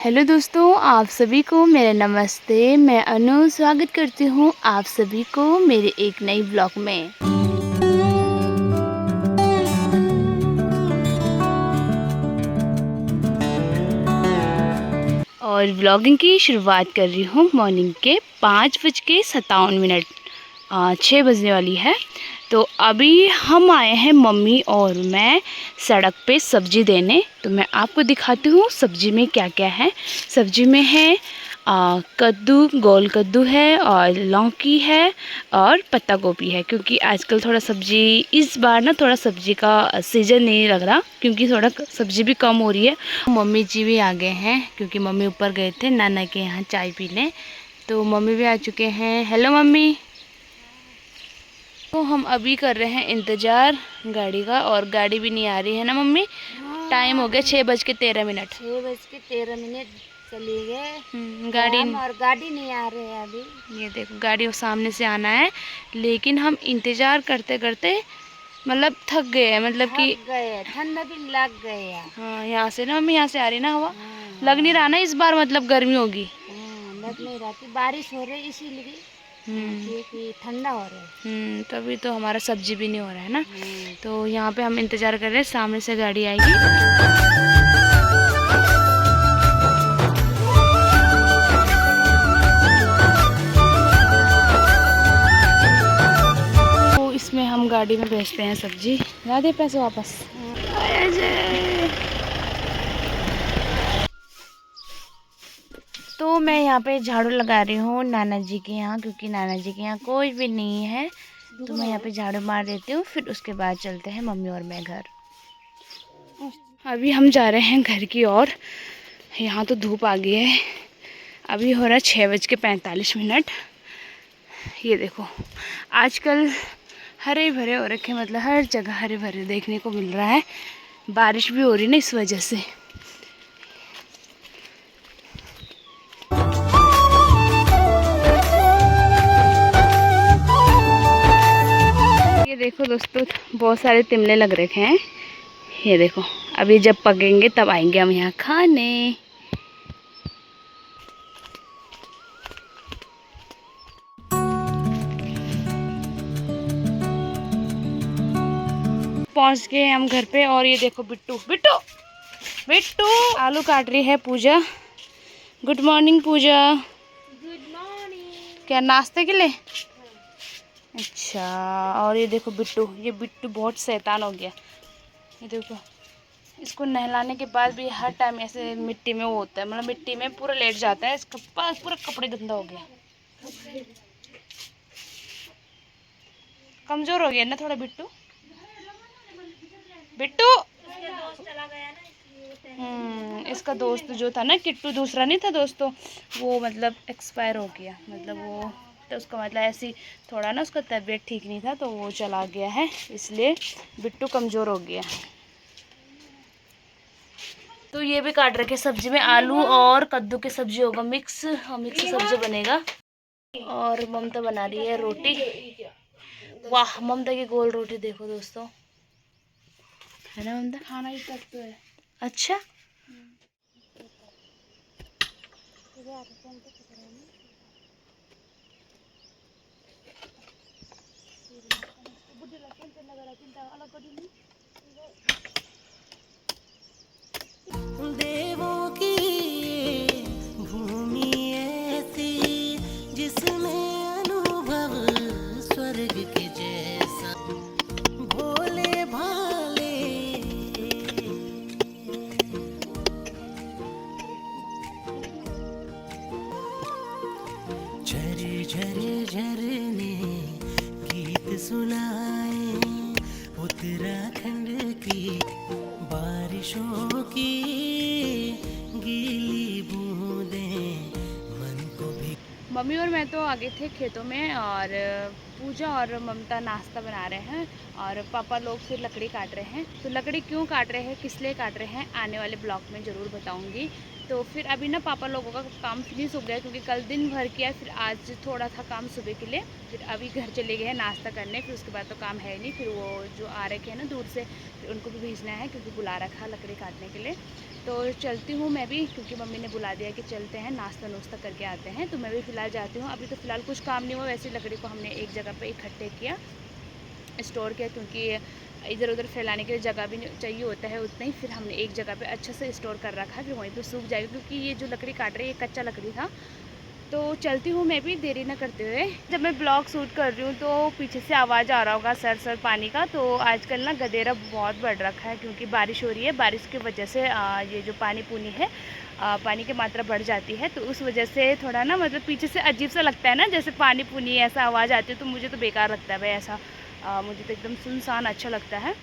Hello दोस्तों, आप सभी को मेरा नमस्ते। मैं अनु स्वागत करती हूँ आप सभी को मेरे एक नई ब्लॉग में। और ब्लॉगिंग की शुरुआत कर रही हूँ मॉर्निंग के 5:57। 6 बजने वाली है। तो अभी हम आए हैं मम्मी और मैं सड़क पे सब्ज़ी देने। तो मैं आपको दिखाती हूँ सब्ज़ी में क्या क्या है। सब्ज़ी में है कद्दू, गोल कद्दू है और लौकी है और पत्ता गोभी है। क्योंकि आजकल थोड़ा सब्ज़ी इस बार ना थोड़ा सब्ज़ी का सीज़न नहीं लग रहा, क्योंकि थोड़ा सब्ज़ी भी कम हो रही है। मम्मी जी भी आ गए हैं क्योंकि मम्मी ऊपर गए थे नाना के यहाँ चाय पीने। तो मम्मी भी आ चुके हैं। Hello mummy. तो हम अभी कर रहे हैं इंतज़ार गाड़ी का, और गाड़ी भी नहीं आ रही है ना मम्मी। टाइम हो गया 6:13। 6:13 चली गए गाड़ी और गाड़ी नहीं आ रही है अभी। ये देखो गाड़ी वो सामने से आना है, लेकिन हम इंतज़ार करते करते मतलब थक गए हैं। मतलब कि गए ठंडा भी लग गया। हाँ, यहाँ से ना मम्मी, यहाँ से आ रही ना हवा। लग नहीं रहा ना इस बार मतलब गर्मी होगी। लग नहीं रहा कि बारिश हो रही इसीलिए कि ठंडा हो रहा है। तभी तो हमारा सब्जी भी नहीं हो रहा है ना। तो यहाँ पे हम इंतज़ार कर रहे हैं, सामने से गाड़ी आएगी। तो इसमें हम गाड़ी में भेजते हैं सब्जी। ला दे पैसे वापस। तो मैं यहाँ पे झाड़ू लगा रही हूँ नाना जी के यहाँ, क्योंकि नाना जी के यहाँ कोई भी नहीं है। तो मैं यहाँ पे झाड़ू मार देती हूँ, फिर उसके बाद चलते हैं मम्मी और मैं घर। अभी हम जा रहे हैं घर की ओर। यहाँ तो धूप आ गई है। अभी हो रहा है 6:45। ये देखो आजकल हरे भरे हो रखे, मतलब हर जगह हरे भरे देखने को मिल रहा है। बारिश भी हो रही ना इस वजह से। ये देखो दोस्तों, बहुत सारे तिमले लग रखे हैं। ये देखो, अभी जब पकेंगे तब आएंगे हम यहाँ खाने। पहुँच गए हम घर पे। और ये देखो बिट्टू बिट्टू बिट्टू आलू काट रही है Pooja. Good morning Pooja. Good morning. क्या नाश्ते के लिए? अच्छा। और ये देखो बिट्टू, ये बिट्टू बहुत शैतान हो गया। ये देखो, इसको नहलाने के बाद भी हर टाइम ऐसे मिट्टी में वो होता है, मतलब मिट्टी में पूरा लेट जाता है। इसका पास पूरा कपड़े गंदा हो गया। कमजोर हो गया ना थोड़ा बिट्टू। बिट्टू इसका दोस्त जो था ना किट्टू, दूसरा नहीं था दोस्तों, वो मतलब एक्सपायर हो गया। मतलब वो तो उसका मतलब ऐसी थोड़ा ना उसका तबीयत ठीक नहीं था, तो वो चला गया है, इसलिए बिट्टू कमज़ोर हो गया। तो ये भी काट रखे सब्जी में, आलू और कद्दू की सब्जी होगा, मिक्स सब्जी बनेगा। और ममता बना रही है रोटी। वाह, ममता की गोल रोटी देखो दोस्तों, है ना ममता? खाना ही तक तो है। अच्छा। देवों की भूमि ऐसी जिसमें अनुभव स्वर्ग के जैसा, भोले भाले झरे झरे झरने गीत सुनाए, उत्तराखंड की बारिशों की गीली बूंदें मन को भी। मम्मी और मैं तो आगे थे खेतों में, और पूजा और ममता नाश्ता बना रहे हैं, और पापा लोग फिर लकड़ी काट रहे हैं। तो लकड़ी क्यों काट रहे हैं, किस लिए काट रहे हैं, आने वाले ब्लॉग में ज़रूर बताऊंगी। तो फिर अभी ना पापा लोगों का काम फिनिश हो गया, क्योंकि कल दिन भर किया, फिर आज थोड़ा था काम सुबह के लिए। फिर अभी घर चले गए हैं नाश्ता करने, फिर उसके बाद तो काम है नहीं। फिर वो जो आ रखे हैं ना दूर से, फिर उनको भी भेजना है, क्योंकि बुला रखा लकड़ी काटने के लिए। तो चलती हूँ मैं भी, क्योंकि मम्मी ने बुला दिया कि चलते हैं, नाश्ता नुश्ता करके आते हैं। तो मैं भी फ़िलहाल जाती हूँ। अभी तो फ़िलहाल कुछ काम नहीं हुआ, वैसे लकड़ी को हमने एक जगह पे इकट्ठे किया, स्टोर किया, क्योंकि इधर उधर फैलाने के लिए जगह भी चाहिए होता है उतना ही। फिर हमने एक जगह पे अच्छे से स्टोर कर रखा है, फिर वहीं पे सूख जाएगा, क्योंकि ये जो लकड़ी काट रही है ये कच्चा लकड़ी था। तो चलती हूँ मैं भी देरी ना करते हुए। जब मैं ब्लॉग शूट कर रही हूँ तो पीछे से आवाज़ आ रहा होगा सर पानी का। तो आजकल ना गदेरा बहुत बढ़ रखा है, क्योंकि बारिश हो रही है। बारिश की वजह से ये जो पानी पुनी है, पानी की मात्रा बढ़ जाती है। तो उस वजह से थोड़ा ना मतलब पीछे से अजीब सा लगता है ना, जैसे पानी पुनी ऐसा आवाज़ आती है। तो मुझे तो बेकार लगता है भाई ऐसा, मुझे तो एकदम सुनसान अच्छा लगता है।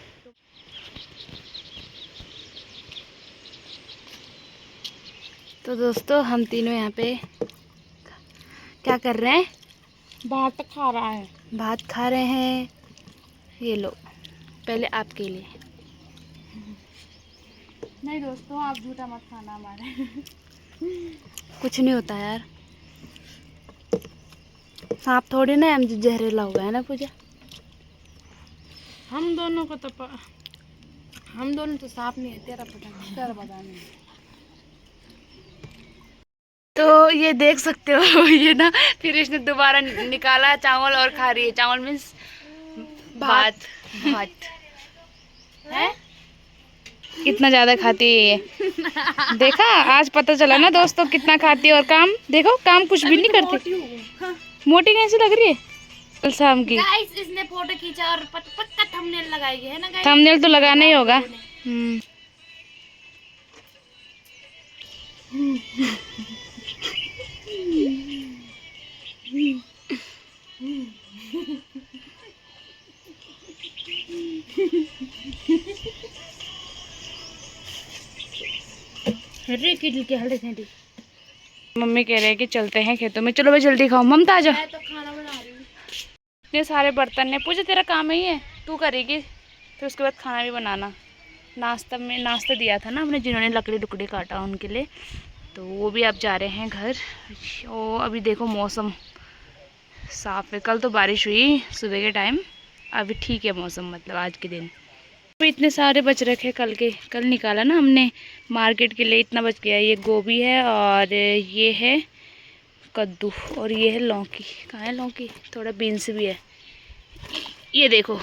तो दोस्तों हम तीनों यहाँ पे क्या कर रहे हैं? भात खा रहा है। भात खा रहे हैं। ये लो, पहले आपके लिए। नहीं दोस्तों, आप झूठा मत खाना हमारे। कुछ नहीं होता यार, सांप थोड़ी ना हम जहरीला हुआ है ना पूजा। हम दोनों तो सांप नहीं है, तेरा पता नहीं। तो ये देख सकते हो ये ना फिर इसने दोबारा निकाला चावल और खा रही है। चावल मीन्स भात। है कितना ज्यादा खाती है ये। देखा, आज पता चला ना दोस्तों कितना खाती है। और काम देखो, काम कुछ भी नहीं करती। मोटी कैसी लग रही है कल शाम की। गाइस इसने फोटो खींचा और पक्का थंबनेल लगाई है ना गाइस। थंबनेल तो लगाना ही होगा। मम्मी कह रहे हैं कि चलते हैं खेतों में। चलो भाई जल्दी खाओ, ममता आ जाओ। मैं तो खाना बना रही हूँ। इतने सारे बर्तन ने पूछे, तेरा काम ही है, तू करेगी। फिर उसके बाद खाना भी बनाना। नाश्ता दिया था ना हमने, जिन्होंने लकड़ी लुकड़ी काटा उनके लिए। तो वो भी अब जा रहे हैं घर। ओ अभी देखो मौसम साफ है, कल तो बारिश हुई सुबह के टाइम, अभी ठीक है मौसम, मतलब आज के दिन। अभी इतने सारे बच रखे कल निकाला ना हमने मार्केट के लिए, इतना बच गया। ये गोभी है और ये है कद्दू और ये है लौकी। कहाँ है लौकी? थोड़ा बीन्स भी है। ये देखो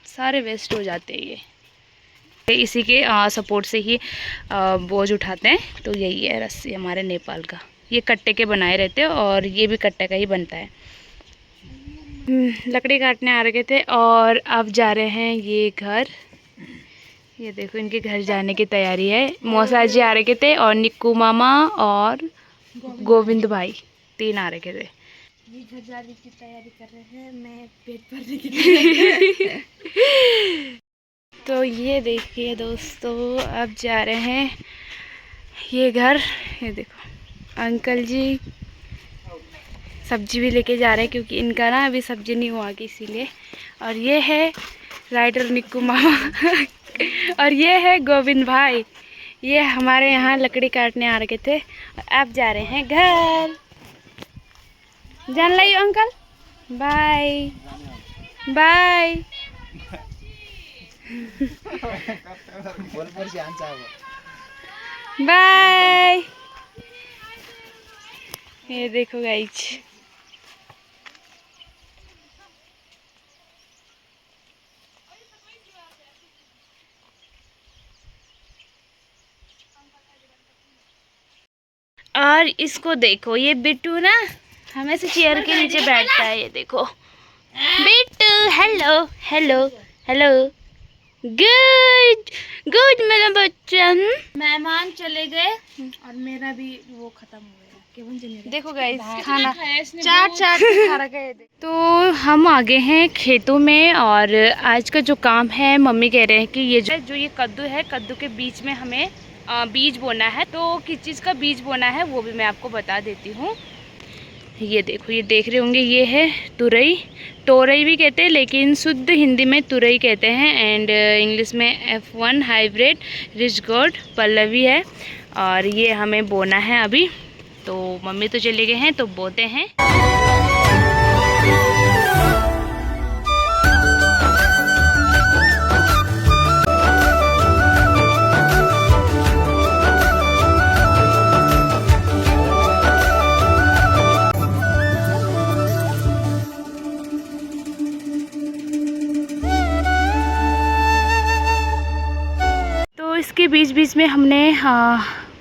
सारे वेस्ट हो जाते हैं ये। इसी के सपोर्ट से ही बोझ उठाते हैं। तो यही है रस्सी हमारे नेपाल का। ये कट्टे के बनाए रहते हैं और ये भी कट्टे का ही बनता है। लकड़ी काटने आ रहे थे और अब जा रहे हैं ये घर। ये देखो इनके घर जाने की तैयारी है। मौसा जी आ रहे थे और निक्कू मामा और गोविंद भाई, 3 आ रखे थे। ये घर जाने की तैयारी कर रहे हैं, मैं पेट भरने की तैयारी। तो ये देखिए दोस्तों, अब जा रहे हैं ये घर। ये देखो अंकल जी सब्जी भी लेके जा रहे हैं, क्योंकि इनका ना अभी सब्जी नहीं हुआ कि इसीलिए। और ये है राइटर निक्कू मामा और ये है गोविंद भाई। ये हमारे यहाँ लकड़ी काटने आ रखे थे और अब जा रहे हैं घर। जान लाइयो अंकल, बाय बाय। बाय। ये देखो गाइस, और इसको देखो, ये बिट्टू ना हमेशा चेयर के नीचे बैठता है। ये देखो Bittu, hello hello hello, good मेरा बच्चा। मेहमान चले गए और मेरा भी वो खत्म हो गया। केवल देखो गाइस खाना चाट के खा रखा है। तो हम आ गए हैं खेतों में और आज का जो काम है, मम्मी कह रहे हैं कि ये कद्दू है, कद्दू के बीच में हमें बीज बोना है। तो किस चीज़ का बीज बोना है वो भी मैं आपको बता देती हूँ। ये देखो, ये देख रहे होंगे, ये है तुरई। तोरई भी कहते हैं, लेकिन शुद्ध हिंदी में तुरई कहते हैं। एंड इंग्लिश में F1 hybrid rich gold Pallavi है। और ये हमें बोना है अभी। तो मम्मी तो चले गए हैं, तो बोते हैं। बीच में हमने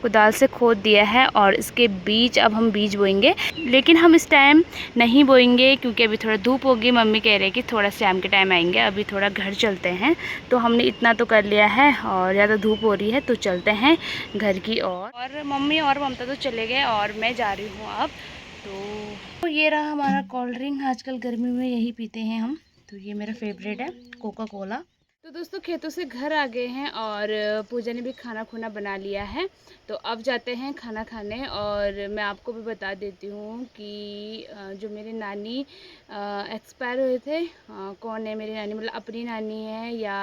कुदाल से खोद दिया है और इसके बीज अब हम बीज बोएंगे, लेकिन हम इस टाइम नहीं बोएंगे क्योंकि अभी थोड़ा धूप होगी। मम्मी कह रही है कि थोड़ा शाम के टाइम आएंगे, अभी थोड़ा घर चलते हैं। तो हमने इतना तो कर लिया है और ज़्यादा धूप हो रही है तो चलते हैं घर की ओर। और मम्मी और ममता तो चले गए और मैं जा रही हूँ अब। तो ये रहा हमारा कोल्ड ड्रिंक, आजकल गर्मी में यही पीते हैं हम। तो ये मेरा फेवरेट है, कोका कोला। तो दोस्तों खेतों से घर आ गए हैं और पूजा ने भी खाना खुना बना लिया है। तो अब जाते हैं खाना खाने। और मैं आपको भी बता देती हूँ कि जो मेरे नानी एक्सपायर हुए थे, कौन है मेरी नानी, मतलब अपनी नानी है या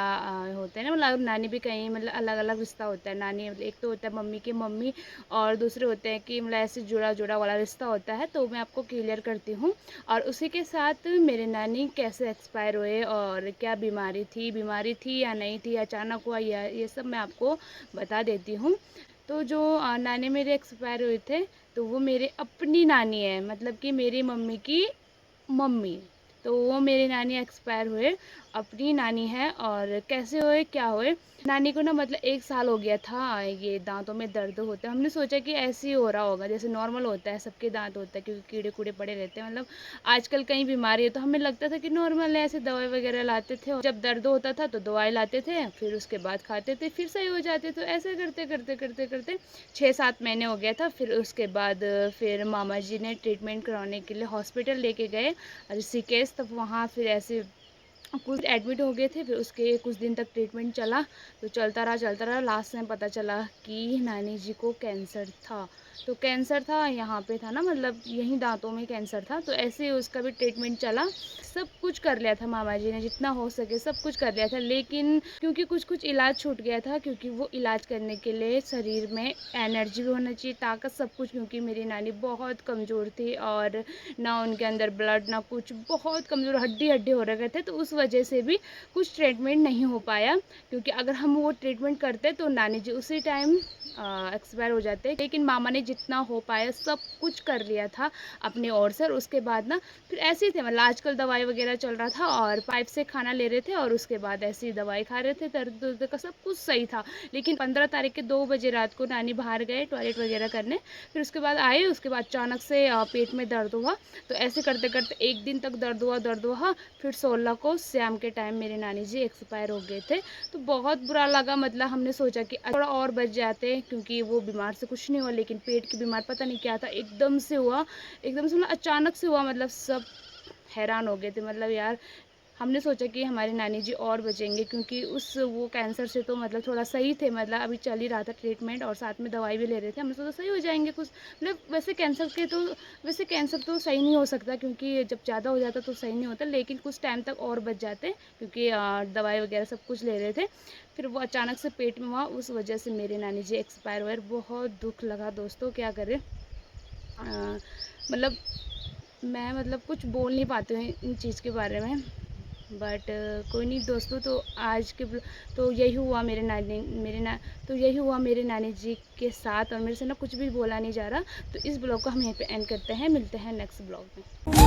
होते हैं ना, मतलब नानी भी कहीं मतलब अलग अलग रिश्ता होता है। नानी मतलब एक तो होता है मम्मी की मम्मी और दूसरे होते हैं कि मतलब ऐसे जुड़ा जुड़ा वाला रिश्ता होता है। तो मैं आपको क्लियर करती हूँ और उसी के साथ मेरे नानी कैसे एक्सपायर हुए और क्या बीमारी थी या नहीं थी, अचानक हुआ, या ये सब मैं आपको बता देती हूँ। तो जो नानी मेरे एक्सपायर हुए थे तो वो मेरे अपनी नानी है, मतलब कि मेरी मम्मी की मम्मी। तो वो मेरी नानी एक्सपायर हुए, अपनी नानी है। और कैसे हुए क्या हुए, नानी को ना मतलब 1 साल हो गया था ये दांतों में दर्द होता है। हमने सोचा कि ऐसे ही हो रहा होगा, जैसे नॉर्मल होता है, सबके दांत होता है क्योंकि कीड़े कूड़े पड़े रहते हैं, मतलब आजकल कई बीमारी है। तो हमें लगता था कि नॉर्मल है, ऐसे दवाई वगैरह लाते थे, जब दर्द होता था तो दवाई लाते थे, फिर उसके बाद खाते थे, फिर सही हो जाते। तो ऐसे करते करते करते करते 6-7 महीने हो गया था। फिर उसके बाद फिर मामा जी ने ट्रीटमेंट करवाने के लिए हॉस्पिटल लेके गए ऋषिकेश। तब वहाँ फिर ऐसे कुछ एडमिट हो गए थे। फिर उसके कुछ दिन तक ट्रीटमेंट चला, तो चलता रहा। लास्ट में पता चला कि नानी जी को कैंसर था। तो कैंसर था, यहाँ पे था ना, मतलब यहीं दांतों में कैंसर था। तो ऐसे ही उसका भी ट्रीटमेंट चला, सब कुछ कर लिया था मामा जी ने, जितना हो सके सब कुछ कर लिया था। लेकिन क्योंकि कुछ इलाज छूट गया था, क्योंकि वो इलाज करने के लिए शरीर में एनर्जी भी होना चाहिए, ताकत, सब कुछ। क्योंकि मेरी नानी बहुत कमज़ोर थी और ना उनके अंदर ब्लड ना कुछ, बहुत कमज़ोर, हड्डी हड्डी हो रखे थे। तो उस वजह से भी कुछ ट्रीटमेंट नहीं हो पाया, क्योंकि अगर हम वो ट्रीटमेंट करते तो नानी जी उसी टाइम एक्सपायर हो जाते। लेकिन मामा ने जितना हो पाया सब कुछ कर लिया था अपनी ओर से। और उसके बाद ना फिर ऐसे ही थे, मतलब आजकल दवाई वगैरह चल रहा था और पाइप से खाना ले रहे थे और उसके बाद ऐसी दवाई खा रहे थे, दर्द उर्द का सब कुछ सही था। लेकिन 15 तारीख के 2 बजे रात को नानी बाहर गए टॉयलेट वगैरह करने, फिर उसके बाद आए, उसके बाद अचानक से पेट में दर्द हुआ। तो ऐसे करते करते 1 दिन तक दर्द हुआ। फिर 16 को शाम के टाइम मेरे नानी जी एक्सपायर हो गए थे। तो बहुत बुरा लगा, मतलब हमने सोचा कि थोड़ा और बच जाते, क्योंकि वो बीमार से कुछ नहीं हुआ, लेकिन पेट की बीमार पता नहीं क्या था, एकदम से हुआ, एकदम से मतलब अचानक से हुआ। मतलब सब हैरान हो गए थे, मतलब यार हमने सोचा कि हमारी नानी जी और बचेंगे, क्योंकि वो कैंसर से तो मतलब थोड़ा सही थे, मतलब अभी चल ही रहा था ट्रीटमेंट और साथ में दवाई भी ले रहे थे। हमने सोचा सही हो जाएंगे कुछ, मतलब वैसे कैंसर तो सही नहीं हो सकता, क्योंकि जब ज़्यादा हो जाता तो सही नहीं होता, लेकिन कुछ टाइम तक और बच जाते, क्योंकि दवाई वगैरह सब कुछ ले रहे थे। फिर वो अचानक से पेट में हुआ, उस वजह से मेरी नानी जी एक्सपायर हुए। बहुत दुख लगा दोस्तों, क्या करें, मतलब मैं कुछ बोल नहीं पाती हूँ इन चीज़ के बारे में। बट कोई नहीं दोस्तों, तो आज के तो यही हुआ तो यही हुआ मेरे नानी जी के साथ। और मेरे से ना कुछ भी बोला नहीं जा रहा। तो इस ब्लॉग को हम यहीं पे एंड करते हैं, मिलते हैं नेक्स्ट ब्लॉग में।